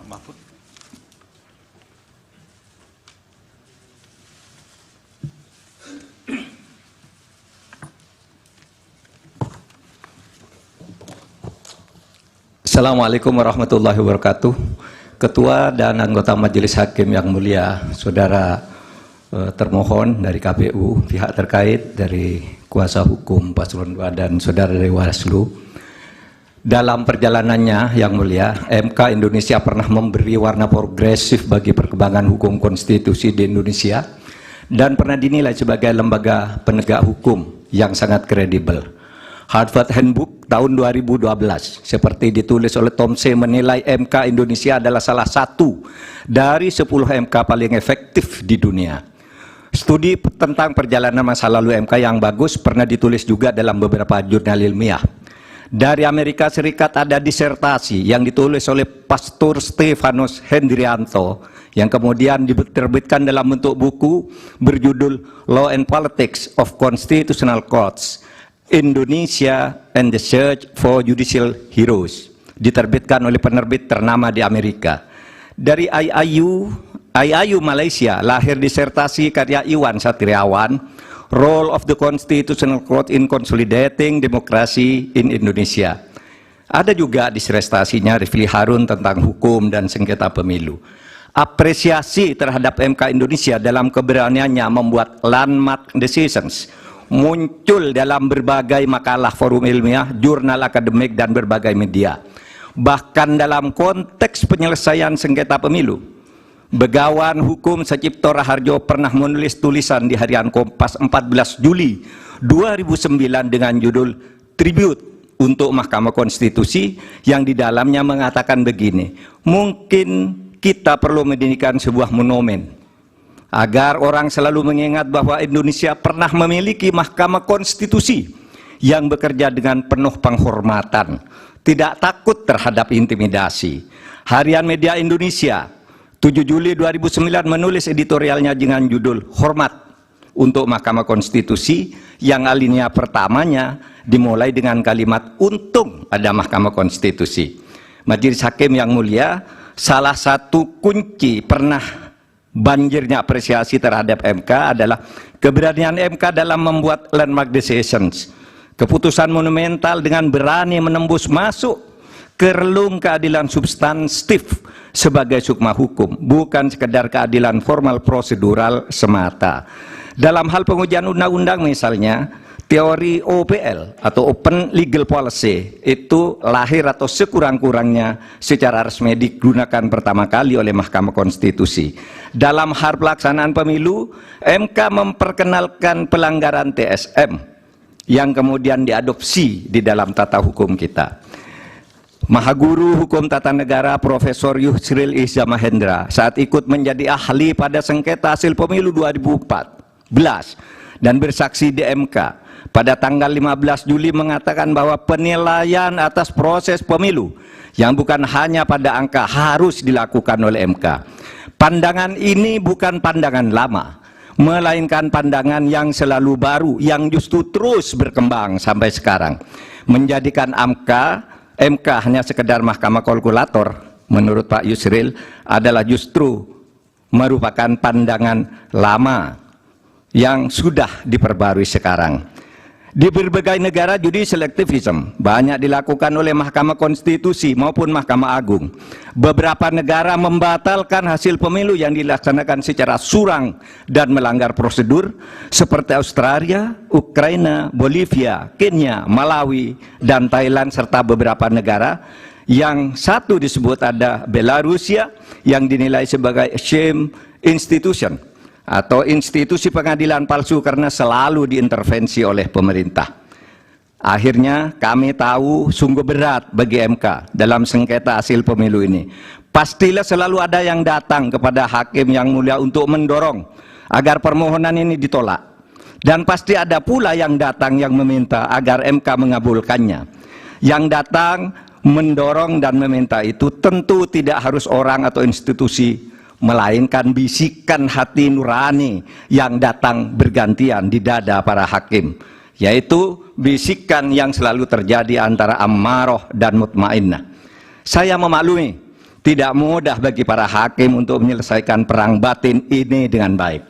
Mahfud. Assalamualaikum warahmatullahi wabarakatuh. Ketua dan anggota Majelis Hakim yang mulia, saudara termohon dari KPU, pihak terkait dari kuasa hukum Paslon 2 dan saudara dari Bawaslu. Dalam perjalanannya yang mulia, MK Indonesia pernah memberi warna progresif bagi perkembangan hukum konstitusi di Indonesia dan pernah dinilai sebagai lembaga penegak hukum yang sangat kredibel. Harvard Handbook tahun 2012 seperti ditulis oleh Tom C. menilai MK Indonesia adalah salah satu dari 10 MK paling efektif di dunia. Studi tentang perjalanan masa lalu MK yang bagus pernah ditulis juga dalam beberapa jurnal ilmiah. Dari Amerika Serikat ada disertasi yang ditulis oleh Pastor Stefanus Hendrianto yang kemudian diterbitkan dalam bentuk buku berjudul Law and Politics of Constitutional Courts, Indonesia and the Search for Judicial Heroes, diterbitkan oleh penerbit ternama di Amerika. Dari IAIU Malaysia lahir disertasi karya Iwan Satriawan, Role of the Constitutional Court in Consolidating Democracy in Indonesia. Ada juga disertasinya Rifli Harun tentang hukum dan sengketa pemilu. Apresiasi terhadap MK Indonesia dalam keberaniannya membuat landmark decisions muncul dalam berbagai makalah forum ilmiah, jurnal akademik, dan berbagai media. Bahkan dalam konteks penyelesaian sengketa pemilu, Begawan Hukum Sacipto Raharjo pernah menulis tulisan di harian Kompas 14 Juli 2009 dengan judul Tribute untuk Mahkamah Konstitusi yang di dalamnya mengatakan begini, mungkin kita perlu mendirikan sebuah monumen agar orang selalu mengingat bahwa Indonesia pernah memiliki Mahkamah Konstitusi yang bekerja dengan penuh penghormatan, tidak takut terhadap intimidasi. Harian Media Indonesia 7 Juli 2009 menulis editorialnya dengan judul Hormat untuk Mahkamah Konstitusi yang alinea pertamanya dimulai dengan kalimat untung ada Mahkamah Konstitusi. Majelis Hakim yang mulia, salah satu kunci pernah banjirnya apresiasi terhadap MK adalah keberanian MK dalam membuat landmark decisions, keputusan monumental dengan berani menembus masuk ke relung keadilan substantif sebagai sukma hukum, bukan sekedar keadilan formal prosedural semata. Dalam hal pengujian undang-undang misalnya, teori OPL atau Open Legal Policy itu lahir atau sekurang-kurangnya secara resmi digunakan pertama kali oleh Mahkamah Konstitusi. Dalam hal pelaksanaan pemilu, MK memperkenalkan pelanggaran TSM yang kemudian diadopsi di dalam tata hukum kita. Mahaguru Hukum Tata Negara Profesor Yusril Iza Mahendra saat ikut menjadi ahli pada sengketa hasil pemilu 2014 dan bersaksi di MK pada tanggal 15 Juli mengatakan bahwa penilaian atas proses pemilu yang bukan hanya pada angka harus dilakukan oleh MK. Pandangan ini bukan pandangan lama, melainkan pandangan yang selalu baru, yang justru terus berkembang sampai sekarang, menjadikan MK hanya sekedar mahkamah kalkulator, menurut Pak Yusril, adalah justru merupakan pandangan lama yang sudah diperbarui sekarang. Di berbagai negara judicial activism banyak dilakukan oleh Mahkamah Konstitusi maupun Mahkamah Agung. Beberapa negara membatalkan hasil pemilu yang dilaksanakan secara curang dan melanggar prosedur seperti Australia, Ukraina, Bolivia, Kenya, Malawi, dan Thailand serta beberapa negara yang satu disebut ada Belarusia yang dinilai sebagai shame institution atau institusi pengadilan palsu karena selalu diintervensi oleh pemerintah. Akhirnya kami tahu sungguh berat bagi MK dalam sengketa hasil pemilu ini. Pastilah selalu ada yang datang kepada hakim yang mulia untuk mendorong agar permohonan ini ditolak. Dan pasti ada pula yang datang yang meminta agar MK mengabulkannya. Yang datang mendorong dan meminta itu tentu tidak harus orang atau institusi, melainkan bisikan hati nurani yang datang bergantian di dada para hakim, yaitu bisikan yang selalu terjadi antara ammaroh dan mutmainnah. Saya memaklumi Tidak mudah bagi para hakim untuk menyelesaikan perang batin ini dengan baik.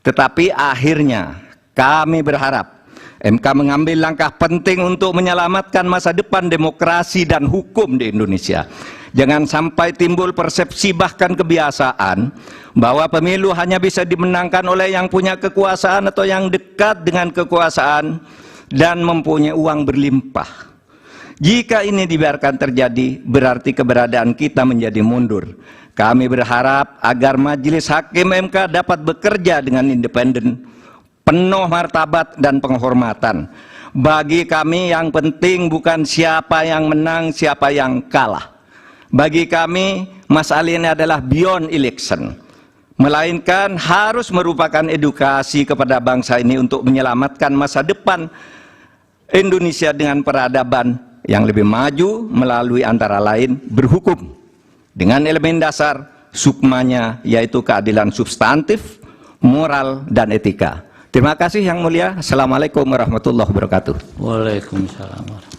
Tetapi akhirnya kami berharap MK mengambil langkah penting untuk menyelamatkan masa depan demokrasi dan hukum di Indonesia. Jangan sampai timbul persepsi bahkan kebiasaan bahwa pemilu hanya bisa dimenangkan oleh yang punya kekuasaan atau yang dekat dengan kekuasaan dan mempunyai uang berlimpah. Jika ini dibiarkan terjadi, berarti keberadaan kita menjadi mundur. Kami berharap agar Majelis Hakim MK dapat bekerja dengan independen, penuh martabat dan penghormatan. Bagi kami yang penting bukan siapa yang menang, siapa yang kalah. Bagi kami, masalah ini adalah beyond election, melainkan harus merupakan edukasi kepada bangsa ini untuk menyelamatkan masa depan Indonesia dengan peradaban yang lebih maju melalui antara lain berhukum dengan elemen dasar sukmanya, yaitu keadilan substantif, moral, dan etika. Terima kasih Yang Mulia. Assalamualaikum warahmatullahi wabarakatuh. Waalaikumsalam.